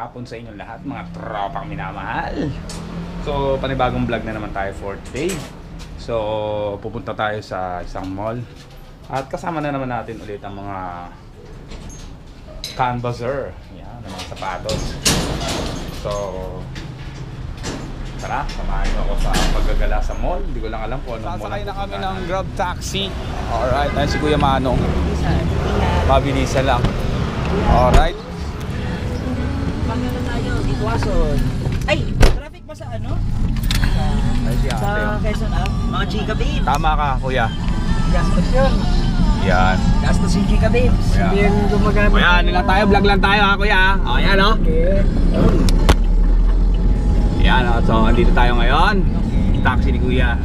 hapon sa inyong lahat, mga tropang minamahal. So, panibagong vlog na naman tayo for today. So, pupunta tayo sa isang mall. At kasama na naman natin ulit ang mga canvasser. Yan, ang mga sapatos. So, tara, samahan nyo ako sa paggagala sa mall. Hindi ko lang alam kung anong mall. Sasakay na kami ng Grab taxi. Alright, ayun si Kuya Manong. Mabilisan lang. Alright. Pagkano tayo, dito ason. Ay, traffic ba sa ano? Sa Quezon Ave? Mga chika babes. Tama ka, Kuya. Gastos yun. Yan. Gastos yung chika babes. Hindi yung gumagamit. Kuya, ano lang tayo, vlog lang tayo ha, Kuya. O, yan o. Okay. Yan o, so andito tayo ngayon. Taxi ni Kuya.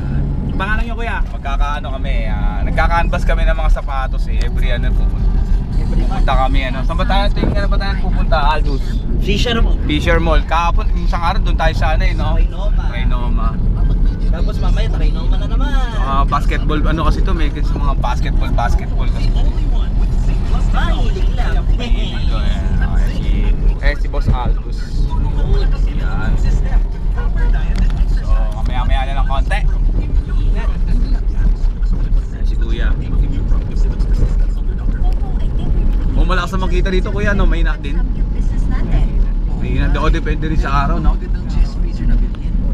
Pangalan nyo, Kuya? Magkakaano kami, nagka-canvas kami ng mga sapatos eh. Every ano pupunta kami ano. Saan ba tayo tingin ba tayo pupunta? Aldous. Fisher Mall. Kahapon, isang araw doon tayo sa ano eh, no? Raynoma. Tapos mamaya, Raynoma na naman. Basketball, ano kasi to, may sa mga basketball kasi. Mahilig lang. Ito si Boss Aldous. Yan. So, mamaya-maya na lang konti. Ayan si Kuya. Malakas na makita dito, Kuya, no? May na din. May na, depende rin sa araw, no?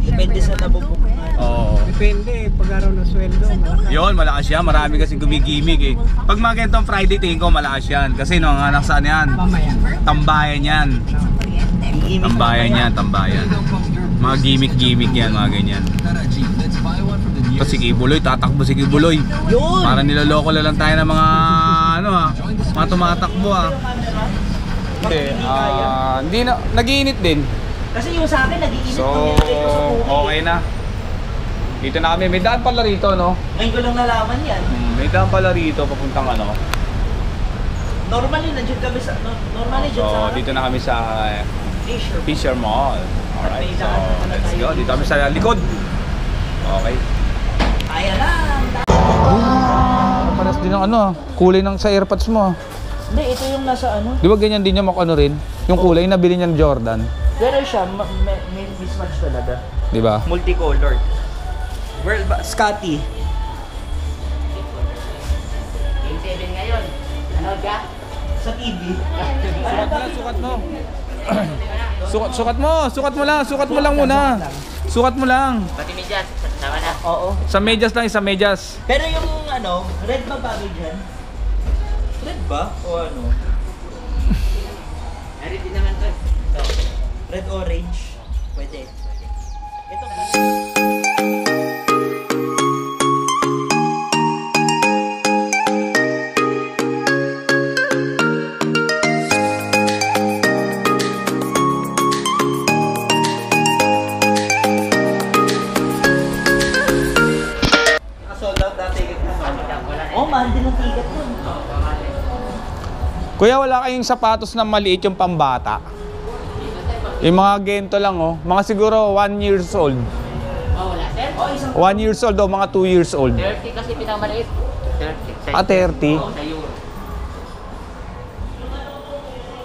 Depende sa nabubuk. Oo. Depende, pag araw ng sweldo. Yun, malakas yan. Marami kasi gumigimig eh. Pag mga ganitong Friday, tingin ko malakas yan. Kasi no, ang anak saan yan? Tambayan yan. Tambayan. Mga gimmick yan, mga ganyan. Ito si Kibuloy, tatakbo si Kibuloy. Yun! Para niloloko lang tayo ng mga mga tumatakbo hindi na, nag-iinit din. Kasi yung sa akin, nag-iinit. So, okay na. Dito na kami, may daan pala rito, no? Ngayon ko lang nalaman yan. May daan pala rito, papuntang ano. Normally, nandiyan kami sa... Normally, dyan sa... So, dito na kami sa Fisher Mall. Alright, so let's go. Dito kami sa likod. Okay. Kaya lang. Paras din ang kulay ng sa AirPods mo. Hindi, ito yung nasa ano. Di ba ganyan din yung ano rin? Yung kulay na bili niya ng Jordan. Pero siya, may mismatch talaga. Di ba? Multicolored. Scotty. Game 7 ngayon. Nanood ka? Sa TV. Sukat mo. Sukat mo lang muna. Sukat mo lang. Pati medyas, sama na. Oo. Sa medyas lang, sa medyas. Pero yung red ba bagay dyan? Red ba? O ano? Meron din naman to. Ito. Red orange. Pwede. Ito ba? Mahal din ang ticket dun. Kuya, wala kayong sapatos na maliit yung pambata? Yung mga gento lang mga siguro 1 years old. Wala sir? 1 years old mga 2 years old. 30 kasi pinakamaliit. 30. 30? Sa euro.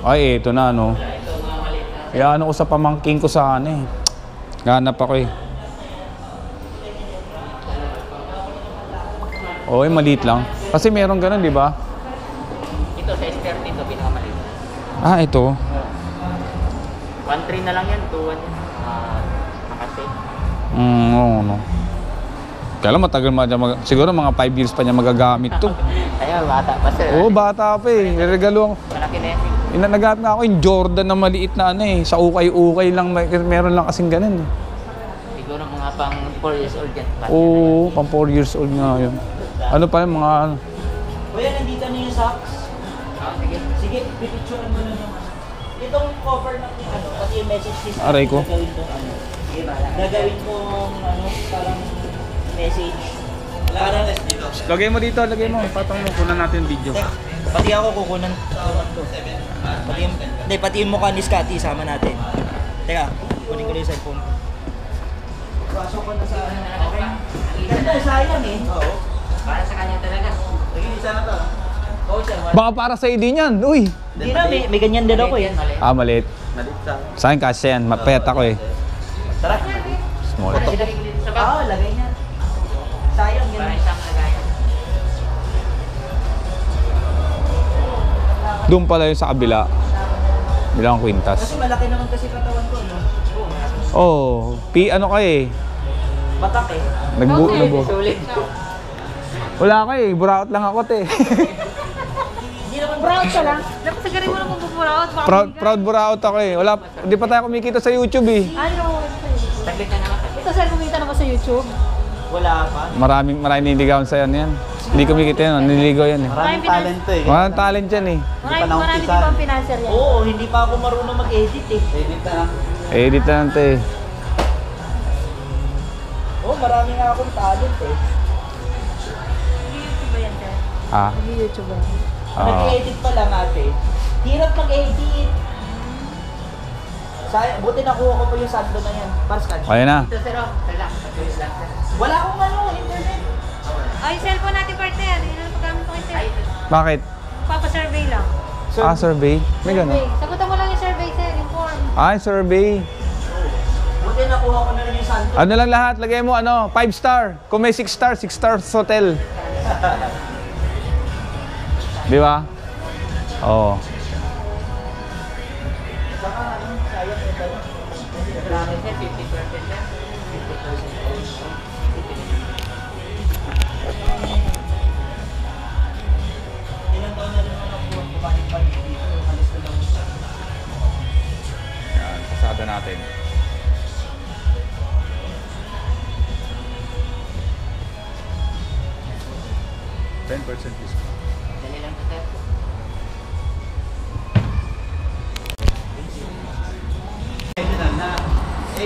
Ay, ito na Ito mga maliit na. Kaya ko sa pamangking ko sa Ganap ako Oo, maliit lang. Kasi meron ganun, di ba? Ito sa S30 ito pinakamaliit. Ito. 1.3 na lang yan, 2.1 yan. Makasave. Oo, no. Kaya lang matagal siguro mga 5 years pa niya magagamit to. Ayun, bata pa sir. Oo, bata pa eh. Regalo Malaki na yan. Naghanap nga ako yung Jordan na maliit na Sa ukay-ukay lang, meron lang kasing ganun Siguro mga pang 4 years old yan. Oo, pang 4 years old nga yun. Ano pa yung mga Kuya, nandito na yung socks. Sige. Sige, pipicturean mo na naman. Itong cover ng pati yung message list. Aray ko. Gagawin kong Sige ba? Gagawin kong parang message. Parang Lagay mo dito, lagay mo. Patang mo, kunan natin yung video. Pati ako kukunan to. Pati yung mukha ni Scotty, sama natin. Teka, kunin ko na yung cellphone. Pasok ko na sa okay. Ganda, sayang eh. Oo. Para sa kanya talaga. Sige, isa na to. Oo, sir. Baka para sa ID niyan. Uy! Hindi na, may ganyan din ako eh. Ah, maliit. Malit sa... Sa akin kasi yan. Mapayat ako eh. Tara. Small. Oo, lagay niya. Sayang Para yun. isang lagayan. Doon pala yung sa kabila. Bilang kwintas. Kasi malaki naman kasi katawan ko, no? Oh, ano ka eh. Batak eh. Nagbu. Sulit. Wala ka eh. Buraot lang ako te. Hindi naman Proud ka lang. Dapat sagarin mo naman buburaot. proud buraot ako eh. Wala, hindi pa tayo kumikita sa YouTube eh. Ano? Saglit na naman. Ito sir, kumita na ba sa YouTube? wala pa. Maraming nililigawan sa yan. Hindi kumikita yan. Nililigaw yan eh. Maraming talent to eh. Maraming talent yan eh. Marami din pang financer yan. Oo, hindi pa ako marunong mag-edit eh. Edit na lang. Edit na lang te. Oo, marami nga akong talent eh. Nag-YouTube ba yan sir? Ah. Nag-YouTube ba? Oo. Nag-edit pa lang ate. Hirap mag-edit. Buti nakuha ko pa yung sando na yan. Parskan. Kaya na. Ito sir, oh. Sir lang. Mabilis lang sir. Wala akong internet. Ay, cellphone natin partner. Hindi na paggamit ko kayo sir. Bakit? Papa-survey lang. Ah, survey? May gano'n? Survey. Sagutan mo lang yung survey sir, yung form. Ah, survey. Buti nakuha ko na rin yung sando. Ano lang lahat? Lagay mo 5 star. Kung may 6 star, 6 stars hotel. Di ba? Oo. Marami sir, 50% sir. 50%. Ilang taon na rin ako bumalik-balik dito. Alis ko lang. Yan, pasada natin. $10% discount. Dali lang to sir.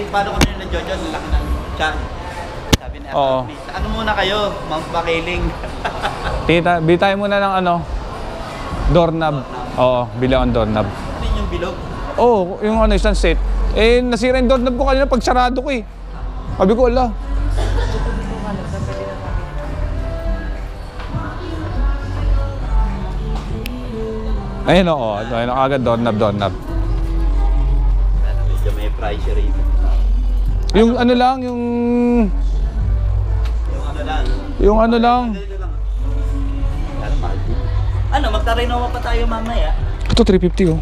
Paano kami na Jojo? Laki ng tiyan. Sabi ni Oo. Atty. Ano muna kayo? Mount Bakiling. Bili tayo muna ng doorknob. Oo, bili akong doorknob. Ano yung bilog? Oo, yung isang set. Nasira yung doorknob ko kanina pag sarado ko eh. Sabi ko, ala. Ayun oo, ayun agad doorknob. Medyo may price rate. Yung ano lang, yung Yung ano lang. ano lang. Ganito lang. Ano, mahal din. Ano, magtarinoma pa tayo mamaya. Ito 350 oh.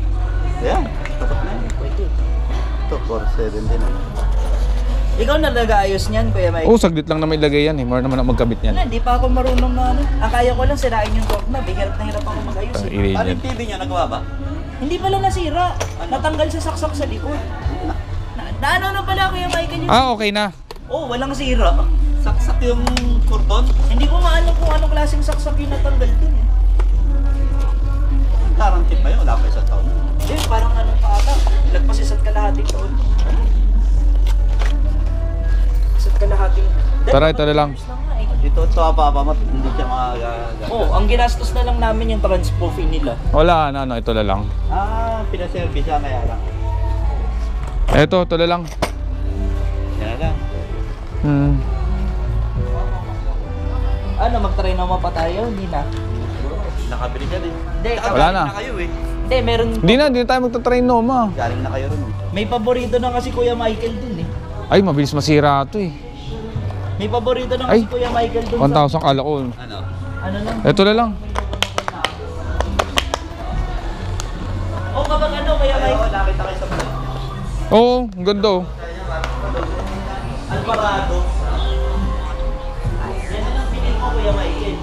Ayan, tapos na yun. Pwede. Ito, 470 din. Ikaw na nag-aayos niyan, Kuya Mike. Oo, saglit lang naman ilagay yan eh. More naman ako magkabit Wala, niyan. hindi pa ako marunong na ano. Ang kaya ko lang sirain yung doorknob. Hirap na hirap ako mag-ayos eh. Ilagay Paano yan. yung TV niya? Nagawa ba? Hindi pala nasira. Natanggal sa saksak sa likod. Naano na pala Kuya Mike yun? Ah, okay na. Oh, walang sira. Saksak yung cordon. Hindi ko maalam kung anong klaseng saksak yung natanggal dun eh. Guarantee pa yun. Wala pa isang taon. Hindi, parang ano pa ata. Lagpas isa't kalahating taon. Isa't kalahating. Tara, ito na lang. Dito, ito pa, hindi siya makagagamit. Oh, ang ginastos na lang namin yung transpo fee nila. Wala, ito na lang. Ah, pinaservice siya kaya lang. Ito na lang. Yan na lang. Ano, magtrinoma pa tayo? Hindi na. Nakabili siya din. Hindi, Wala na. Na kayo eh. Hindi, meron. Hindi na tayo magta-train no, ma. Galing na kayo rin eh. May paborito na kasi Kuya Michael dun eh. Ay, mabilis masira ito eh. May paborito na Ay, kasi Kuya Michael dun 1,000 kala ko. Ano? Ano lang? Ito na lang. Oh, kapag ano, Kuya Ay, Michael? nakita kayo sa vlog. Oo, ang ganda oh. Alvarado. Yan na lang bilhin mo, Kuya Michael.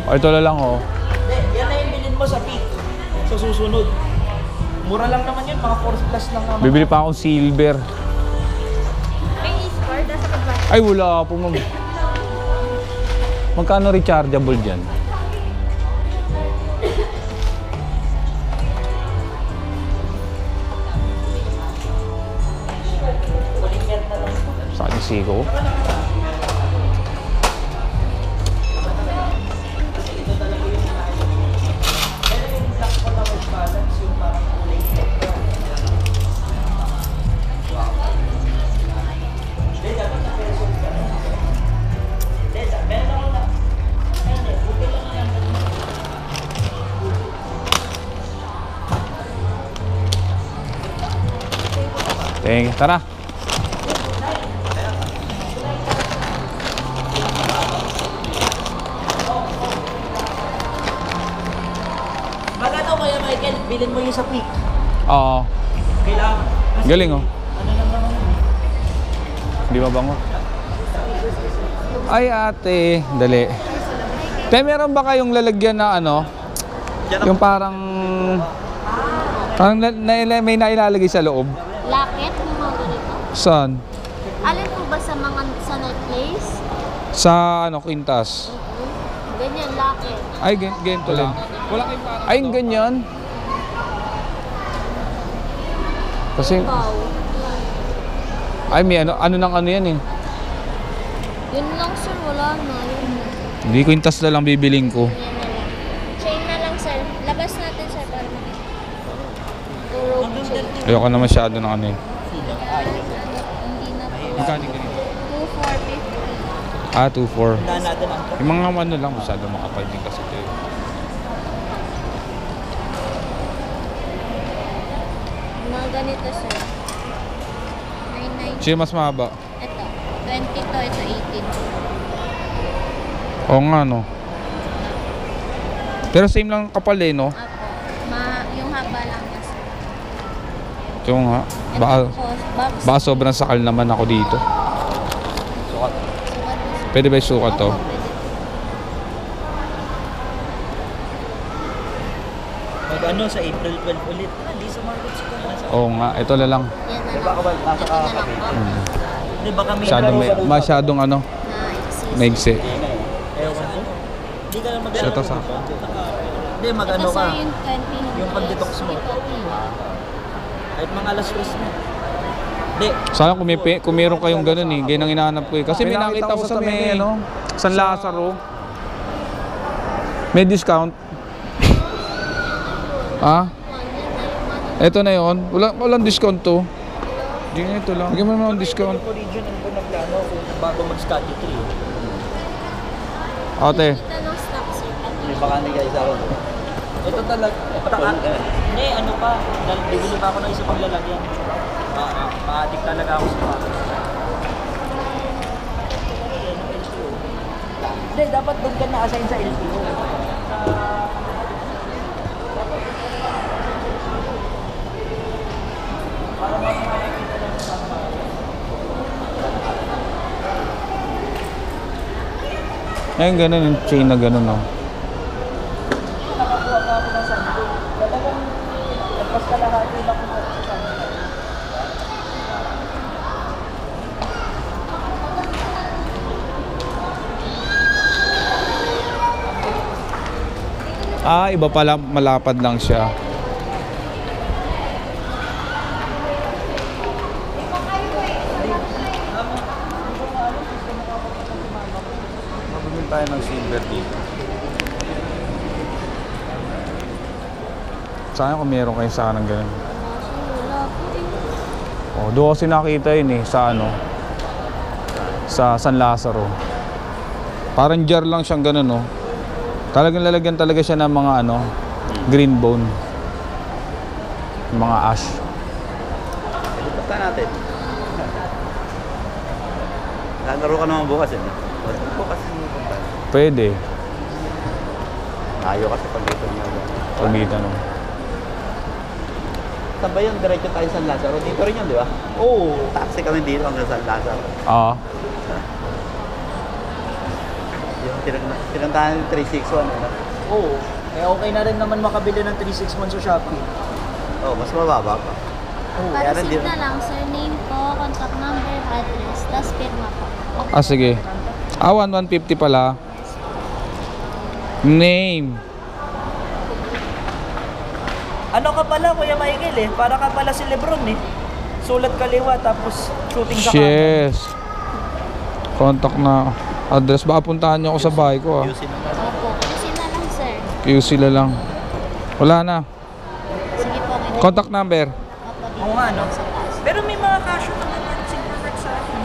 Ito na lang oh. Hindi, yan na yung bilhin mo sa peak. Sa susunod. Mura lang naman yun, mga 4 plus lang naman. Bibili pa akong silver. May e-sport, nasa kadwan. Ay, wala po ma'am. Magkano rechargeable dyan? Waling yan na lang. Sa akin siko. Pero yung black ko na white balance, yung parang kulay. Hindi, dapat na person ka na. Hindi, meron ako na. Hindi, buti lang yan. Thank you. Tara. Magano kaya Michael, bilhin mo yung sa quick. Oo. Kailangan. Galing oh. Ano lang naman yun? Di ba bango? Ay ate, dali. Te, meron ba kayong lalagyan na ano? Yung parang may nailalagay sa loob. Locket ng mga ganito. Saan? Alin po ba sa mga sa necklace? Sa ano, quintas. Ganyan, locket. Ay, ganito lang. Wala kayong parang ay, ganyan. Kasi, Wow. ay may ano nang ano yan eh. Yun lang sir, wala na. Yun na. Hindi, quintas na lang bibiling ko. Yan na lang. Chain na lang sir. Labas natin sir para makita. Rope chain. Ayoko na masyado ng ano eh. Hindi na po. Magkano ganito? 2,450. Ah, 2.4. Tandaan natin ang Yung mga ano lang, masyado makapal din kasi ito eh. Mga ganito sir. 990. Siya mas mahaba. Ito. 20 to, ito 18. Oo nga no. Pero same lang kapal eh no? Apo. Yung haba lang niya sir. Ito nga. Ito Baka, po, box. baka sobrang sakal naman ako dito. Sukat mo sir. Pwede ba isukat to? Opo, pwede. Mag ano sa April 12 ulit. Hindi sumagot si Kuya. Oo nga, ito na lang. Yan na Di ba lang. kapag nasa Ito na lang po. Di ba kami Masyadong ano, Na-exist. maigsi. Ewan ko. Hindi ka lang So, ito sa... Hindi, mag-ano Ito ka. sir yung 20. Yung pag-detox mo. Sige po, okay. Kahit mga alas 3 mo. Hindi. Sayang kung meron kayong ganun eh, ganyan ang hinahanap ko eh. Kasi may nakita ko sa may, ano, San Lazaro. May discount. Ah? Ito na yon. Walang discount to. Hindi na ito lang. Bigyan mo naman ng discount. Original ko na plano kung bago mag-study 3. Ate. Ito ng stock sir. May baka guys ako. Ito talaga. Hindi, ano pa. Bibili pa ako ng isa pang lalagyan. Ma-addict talaga ako sa pa. Hindi, dapat doon ka na-assign sa LTO. Ayun, ganun yung chain na ganun, no? Nakakuha ka ako ng sando. Talagang nagpas ka lahat yung nakuha ko sa sando. Ah, iba pala, malapad lang siya. Mabumili tayo ng silver dito. Sayang kung meron kayo sa ng ganun. Wala po eh. Oh, doon kasi nakita yun eh, sa ano, sa San Lazaro. Parang jar lang siyang ganun, no? Talagang lalagyan talaga siya ng mga ano, green bone. Mga ash. Punta natin. Lalaro ka naman bukas eh. Bukas mo punta. Pwede. Ayaw kasi pag dito niya. Pagmita, no? Saan ba yun? Diretso tayo sa San Lazaro. Dito rin yun, di ba? Oo. Taxi kami dito hanggang San Lazaro. Ah. Yung tinantahan yung 361. Ano? Oo. Eh okay na rin naman makabili ng 361 sa Shopee. Oh, mas mababa pa. Para Kaya sim na lang sir. Name po, contact number, address, tas pirma po. Ah, sige. Ah, 150 pala. Name. Ano ka pala Kuya Michael eh? Para ka pala si Lebron eh. Sulat kaliwa tapos shooting sa kanan. Yes. Contact na address. Baka puntahan niyo ako sa bahay ko, ah. QC naman. Opo. Kasi na lang sir. QC la lang. Wala na. Sige po. Okay. Contact number. Opo, dito Oo nga, no? sa taas. Pero may mga casio naman yan. Perfect sa akin.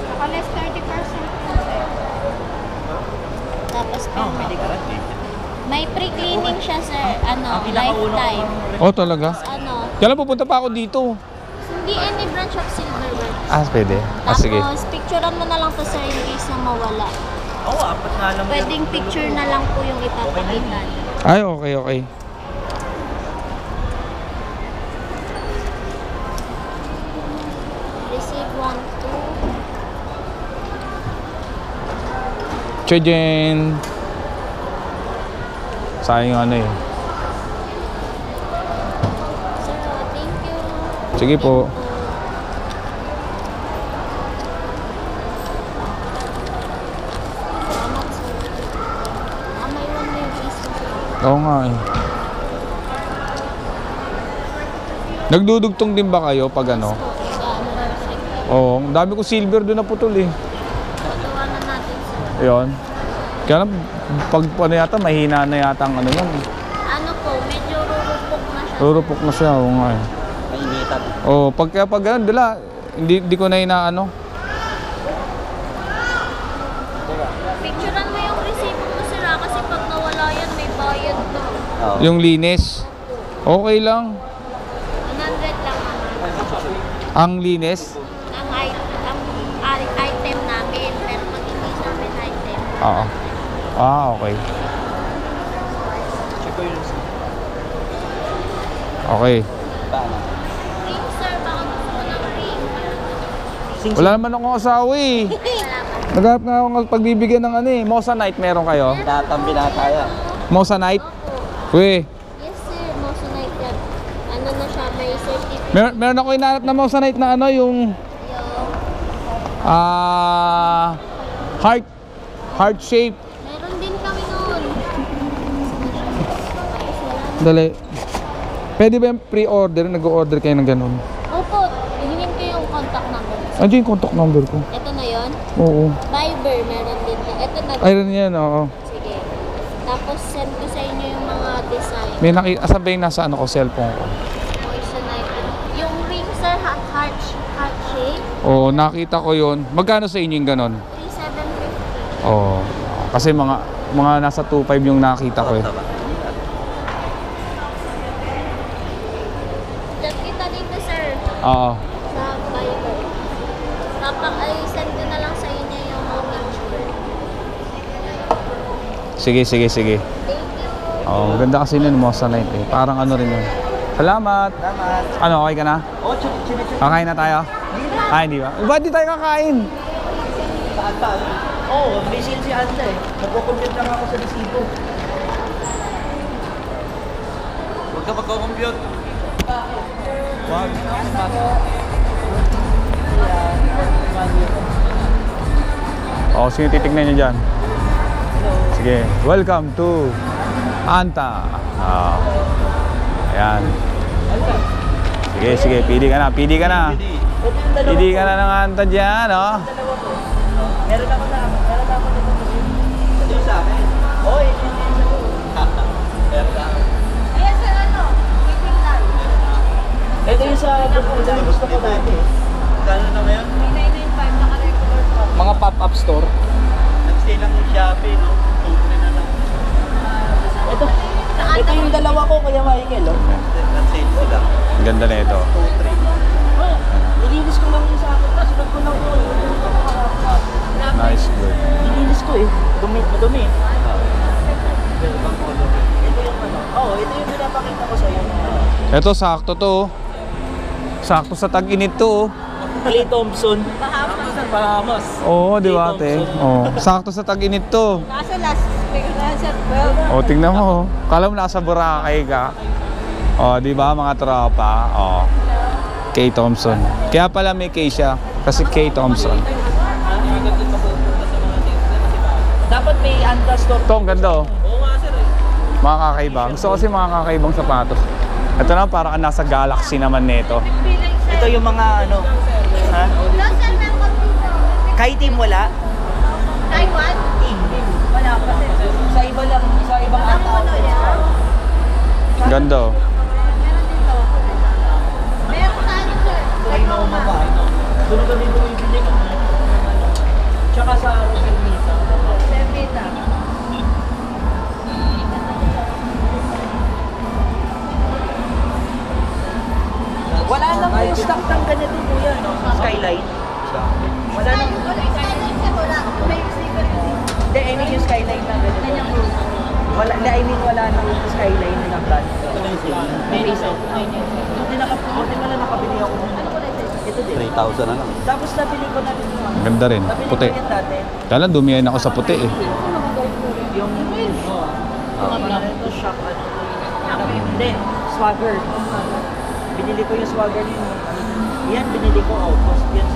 Naka-less 30% po sir. Tapos Oh, pirma pwede po. ka rin. May pre-cleaning siya sir. Ano, Ang pinakauna lifetime. Oh, talaga? Ano, Kailan pupunta pa ako dito? Hindi any branch of Silverware. Ah, pwede. Ah, Tapos, sige. picturean mo na lang to sir in case na mawala. Oo, apat nga lang. Pwedeng picture na lang po yung ipapakita niyo. Ay, okay, okay. Receive 1, 2. Chejen. Sayang yung ano eh. Sir, thank you. Sige po. Salamat sir. Mayroon na yung isa. Oo nga eh. Nagdudugtong din ba kayo pag ano? Oo, ang dami ko silver doon na putol eh. Patawanan natin sir. Ayun. Kaya na, pag ano yata, mahina na yata ang ano yan. Ano po, medyo rurupok na siya. Rurupok na siya, oo nga eh. Mainitan. Oo, pag ganun, dila, hindi ko na inaano. Picturean mo yung resibo mo sir kasi pag nawala yan, may bayad na. Oo. Yung linis. Okay lang. 100 lang naman. Ang linis. Ang item namin, pero pag hindi namin item, Oo. Ah, okay. Okay. Paano? ring sir, baka gusto mo ng ring. Wala naman akong asawa eh. Salamat. Naghanap nga ako ng pagbibigyan ng ano eh. Moissanite meron kayo? Datang binataya. Moissanite? Opo. Uy, Yes sir, Moissanite yan. Ano na siya, may certificate. meron ako inaanap na Moissanite na ano yung heart shape. Meron din kami noon. Tapos wala. Dali. Pwede ba yung pre-order? Nag-order kayo ng ganun? Opo, hingin ko yung contact number. Andiyan yung contact number ko. Ito na yon. Oo. Viber, meron din. Ito na. Ayun yan, oo. Sige. Tapos send ko sa inyo yung mga design. May asan ba yung nasa ano ko, cellphone ko? Moissanite. Yung ring sir, heart shape, Oo, nakita ko yun. Magkano sa inyo yung ganun? 3,750. Oo. Kasi mga nasa 2.5 yung nakita ko eh. Chat kita dito sir, Oo. sa Viber. Send ko na lang sa inyo yung mga picture. Sige. Thank you. Oo, maganda kasi nun Moissanite eh. Parang ano rin yun. Salamat! Salamat. Ano, okay ka na? Oh, chinichip. Kakain na tayo? Ah, hindi ba? Ba't di tayo kakain? Oo, may sale si Anta eh. Nagko-compute lang ako sa resibo. Huwag ka magko-compute. Wag. Oh, sino titignan nyo dyan? Sige, welcome to Anta. Ayan. Sige, pili ka na. Pili ka na ng Anta dyan, oh. Meron ako nito. Ito yung sa akin. Oo, Meron ka. Ayan sir, ano? Waiting lang. ito yung sa gusto ko dati. Gano'n na ngayon? 995 naka-regular po. Mga pop-up store. Nag-stay lang yung Shopee, no? 2-3 na lang. Ito yung dalawa ko, Kuya Michael. Oh. Nag-sale sila. Ang ganda na ito. 2-3. Nilinis ko lang yung sa akin. Sunod ko lang yun. Nice, good. Nilinis ko eh. Madumi. Ito yung ano. Oo, ito yung pinapakita ko sa iyo. Ito, sakto to, oh. Sakto sa tag-init to, oh. Clay Thompson. Bahamas. Oo, di ba, ate? Oo. Sakto sa tag-init to. Nasa last week na siya 12. O, tingnan mo. Oh. Kala mo nasa Boracay ka. O, di ba, mga tropa? O. Kay Thompson. Kaya pala may K siya. Kasi Kay Thompson. Dapat may Anta store. Ito, ang ganda, oh. Oo nga sir eh. Mga kakaiba. Gusto kasi mga kakaibang sapatos. Ito na, parang nasa Galaxy naman nito. Ito yung mga ano. Ha? Sir, may computer. Kai team wala? Taiwan? Team. Wala pa sir. Sa iba lang. Sa ibang Anta outfits pa. Ganda, oh. Meron sa ano sir? Ito ay naumaba. Doon kami bumibili ko. Tsaka sa Servita. Servita. yung stock ng ganito kuya, no? Skyline. Wala nang... Hindi, I mean yung skyline na ganito. Wala, hindi, I mean wala nang skyline na brand. May isa. Buti pala nakabili ako muna. Ito din. 3,000 na lang. Tapos nabili ko na rin yung... Ganda rin, Nabili puti. ko yan dati. Kaya lang dumiyan ako sa puti eh. Yung... Ito, shock ano. Hindi, swagger. Binili ko yung swagger yun. Yan, binili ko outpost. Yan,